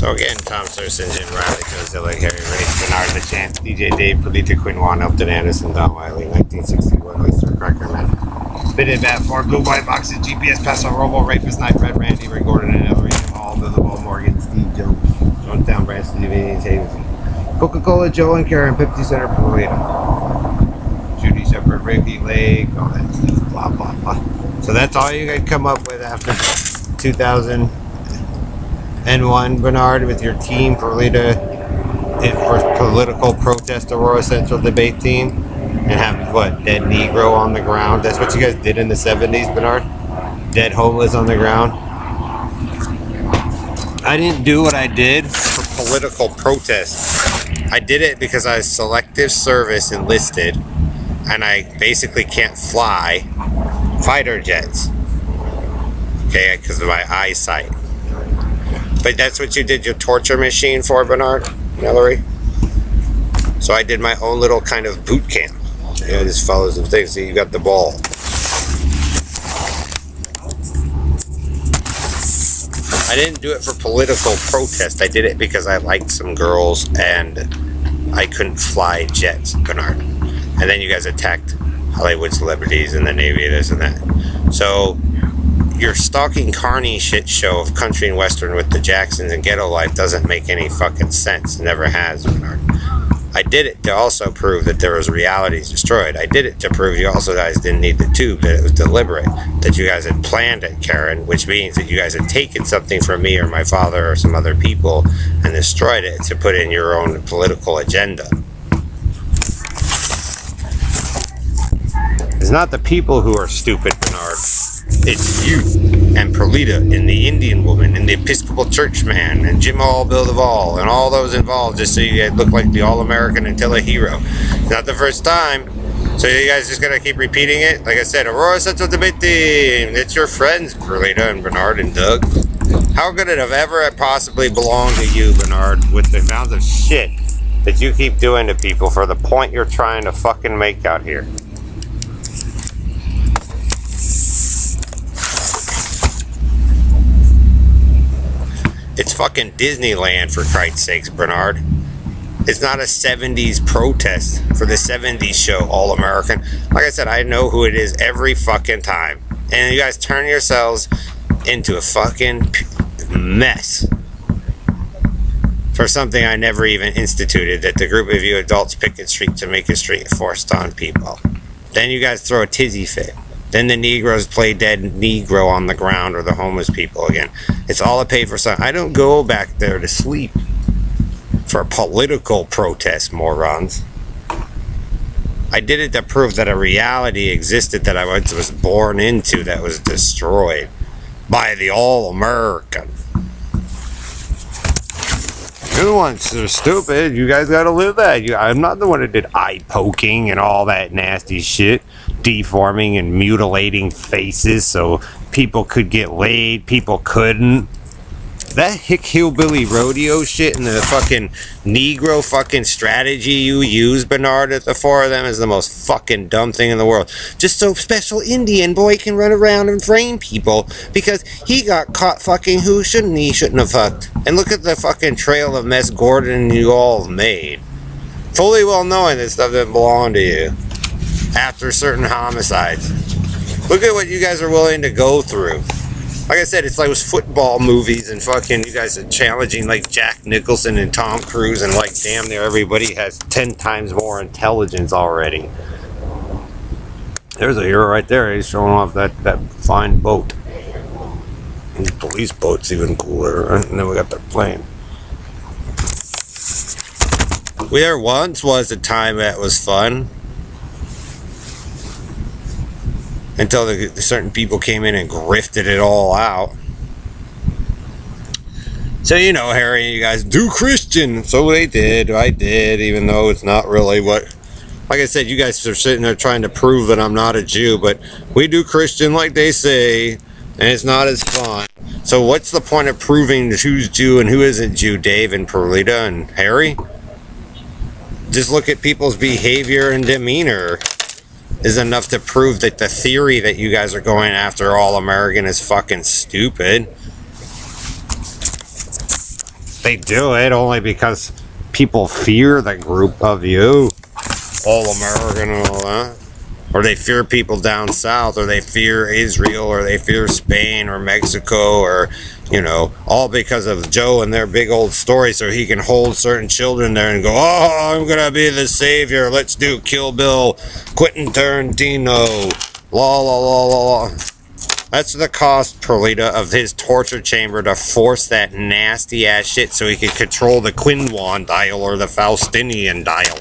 So again, Tom Surson, Riley Kozilla, Harry Race, Bernard the Champ, DJ Dave, Polita, Quinn Wan, Elton Anderson, Don Wiley, 1961, Oyster Cracker Man. Spitted Bat 4, Blue White Boxes, GPS, Paso Robo, Rapist Night, Red Randy, Ray Gordon, and Ellery, Hall, Billable, Morgan, Steve Jones, Jonestown, Brand, Steve, Hayes, Coca-Cola, Joe and Karen, 50 Center, Polita, Judy Shepard, Ricky Lake, all that stuff, blah, blah, blah. So that's all you could come up with after 2001, Bernard, with your team for political protest Aurora Central debate team, and have what, dead Negro on the ground. That's what you guys did in the 70s, Bernard. Dead homeless on the ground. I didn't do what I did for political protest. I did it because I was selective service enlisted, and I basically can't fly fighter jets. Okay, because of my eyesight. But that's what you did your torture machine for, Bernard, Ellery. So I did my own little kind of boot camp. You know, just follow some things. So you got the ball. I didn't do it for political protest. I did it because I liked some girls and I couldn't fly jets, Bernard. And then you guys attacked Hollywood celebrities and the Navy, this and that. So your stalking carny shit show of country and western with the Jacksons and ghetto life doesn't make any fucking sense. It never has, Bernard. I did it to also prove that there was realities destroyed. I did it to prove you also guys didn't need the tube, that it was deliberate, that you guys had planned it, Karen, which means that you guys had taken something from me or my father or some other people and destroyed it to put in your own political agenda. It's not the people who are stupid, Bernard. It's you and Perlita and the Indian woman and the Episcopal Churchman and Jim Hall, Bill Duvall and all those involved just so you guys look like the All-American Attila hero. It's not the first time. So you guys just gonna keep repeating it? Like I said, Aurora Central Debate Team. It's your friends, Perlita and Bernard and Doug. How could it have ever possibly belonged to you, Bernard, with the amount of shit that you keep doing to people for the point you're trying to fucking make out here? It's fucking Disneyland, for Christ's sakes, Bernard. It's not a 70s protest for the 70s show, All American. Like I said, I know who it is every fucking time. And you guys turn yourselves into a fucking mess for something I never even instituted, that the group of you adults pick a street to make a street forced on people. Then you guys throw a tizzy fit. Then the Negroes play dead Negro on the ground, or the homeless people again. It's all a pay for something. I don't go back there to sleep for political protest, morons. I did it to prove that a reality existed that I was born into that was destroyed by the All-American. You're the ones that are stupid. You guys gotta live that. I'm not the one that did eye poking and all that nasty shit. Deforming and mutilating faces so people could get laid, people couldn't. That hick hillbilly rodeo shit and the fucking Negro fucking strategy you use, Bernard, at the four of them is the most fucking dumb thing in the world. Just so Special Indian boy can run around and frame people because he got caught fucking who shouldn't he shouldn't have fucked. And look at the fucking trail of mess Gordon you all made. Fully well knowing that stuff didn't belong to you. After certain homicides. Look at what you guys are willing to go through. Like I said, it's like those football movies and fucking you guys are challenging like Jack Nicholson and Tom Cruise and like damn near everybody has 10 times more intelligence already. There's a hero right there. He's showing off that fine boat. And the police boat's even cooler. Right? And then we got the plane. There once was a time that was fun. Until the certain people came in and grifted it all out. So, you know, Harry, you guys do Christian. So they did. I did, even though it's not really what... Like I said, you guys are sitting there trying to prove that I'm not a Jew, but we do Christian like they say, and it's not as fun. So what's the point of proving who's Jew and who isn't Jew, Dave and Perlita and Harry? Just look at people's behavior and demeanor. Is enough to prove that the theory that you guys are going after All American is fucking stupid. They do it only because people fear the group of you, all American and all that. Or they fear people down south, or they fear Israel, or they fear Spain or Mexico, or, all because of Joe and their big old story, so he can hold certain children there and go, oh, I'm gonna be the savior, let's do Kill Bill, Quentin Tarantino, la la la la la. That's the cost, Perlita, of his torture chamber to force that nasty ass shit so he could control the Quinlan dial or the Faustinian dial.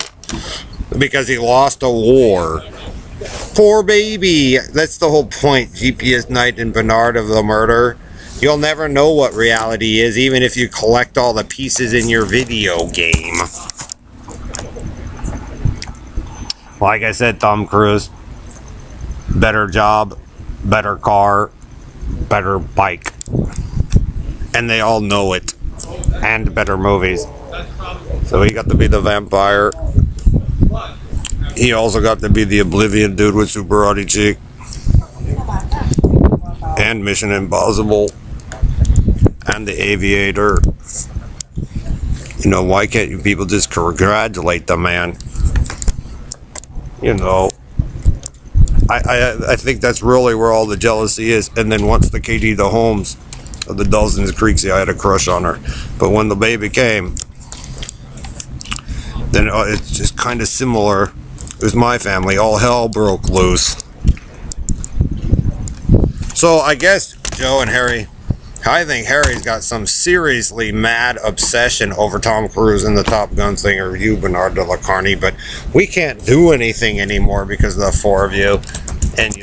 Because he lost a war. Poor baby. That's the whole point, GPS Knight and Bernard, of the murder. You'll never know what reality is, even if you collect all the pieces in your video game. Like I said, Tom Cruise, better job, better car, better bike. And they all know it. And better movies. So he got to be the vampire. He also got to be the Oblivion dude with Super Hottie Chick. And Mission Impossible. And the Aviator. Why can't you people just congratulate the man? I think that's really where all the jealousy is. And then once the Katie the Holmes of the Dawson's Creek, see, I had a crush on her. But when the baby came, then it's just kind of similar. It was my family. All hell broke loose. So I guess Joe and Harry, I think Harry's got some seriously mad obsession over Tom Cruise and the Top Gun thing, or you, Bernard de la Carney, but we can't do anything anymore because of the four of you. And,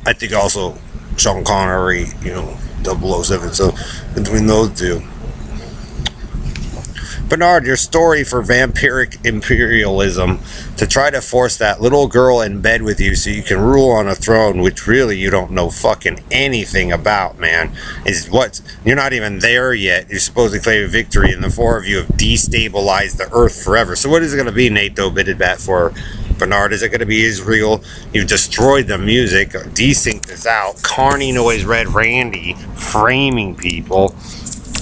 I think also Sean Connery, 007. So between those two. Bernard, your story for vampiric imperialism to try to force that little girl in bed with you so you can rule on a throne, which really you don't know fucking anything about, man, is what you're not even there yet. You're supposed to claim victory, and the four of you have destabilized the earth forever. So what is it going to be, NATO Bitted Bat, for Bernard? Is it going to be Israel? You've destroyed the music, desynced this out, Carney Noise Red Randy framing people,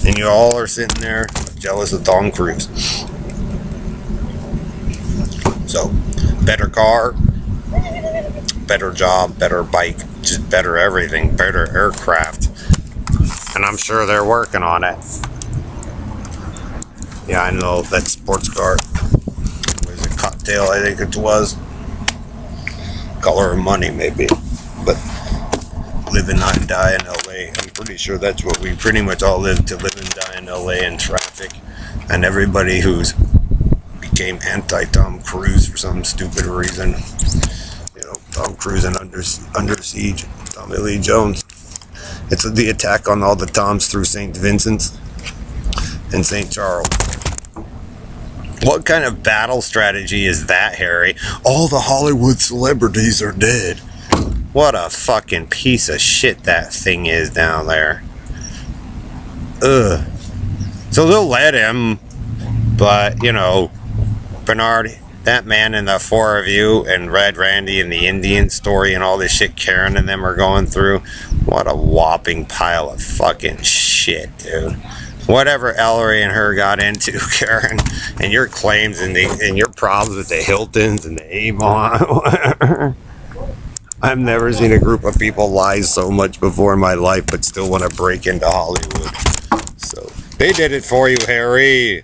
and you all are sitting there jealous of Tom Cruise. So, better car, better job, better bike, just better everything, better aircraft. And I'm sure they're working on it. Yeah, I know that sports car. Was it Cocktail, I think it was. Color of Money, maybe. But live and not die in LA. I'm pretty sure that's what we pretty much all live, to live and die in LA in traffic. And everybody who's became anti-Tom Cruise for some stupid reason. Tom Cruise and Under Siege, Tommy Lee Jones. It's the attack on all the Toms through St. Vincent's and St. Charles. What kind of battle strategy is that, Harry? All the Hollywood celebrities are dead. What a fucking piece of shit that thing is down there. Ugh. So they'll let him, but, Bernard, that man and the four of you and Red Randy and the Indian story and all this shit Karen and them are going through, what a whopping pile of fucking shit, dude. Whatever Ellery and her got into, Karen, and your claims and your problems with the Hiltons and the Avon, whatever. I've never seen a group of people lie so much before in my life, but still want to break into Hollywood. So they did it for you, Harry.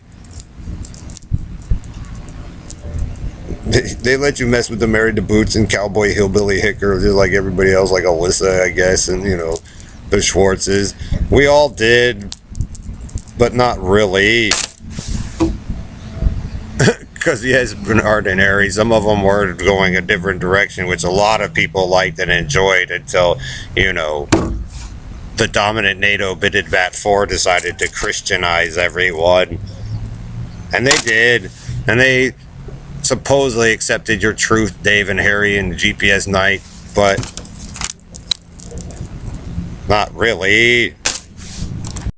They let you mess with the Married to Boots and Cowboy Hillbilly Hicker, just like everybody else, like Alyssa, I guess, and the Schwartzes. We all did, but not really. Because yes, Bernard and Harry, some of them were going a different direction, which a lot of people liked and enjoyed until, the dominant NATO Bitted Bat 4 decided to Christianize everyone. And they did. And they supposedly accepted your truth, Dave and Harry and GPS Knight, but not really.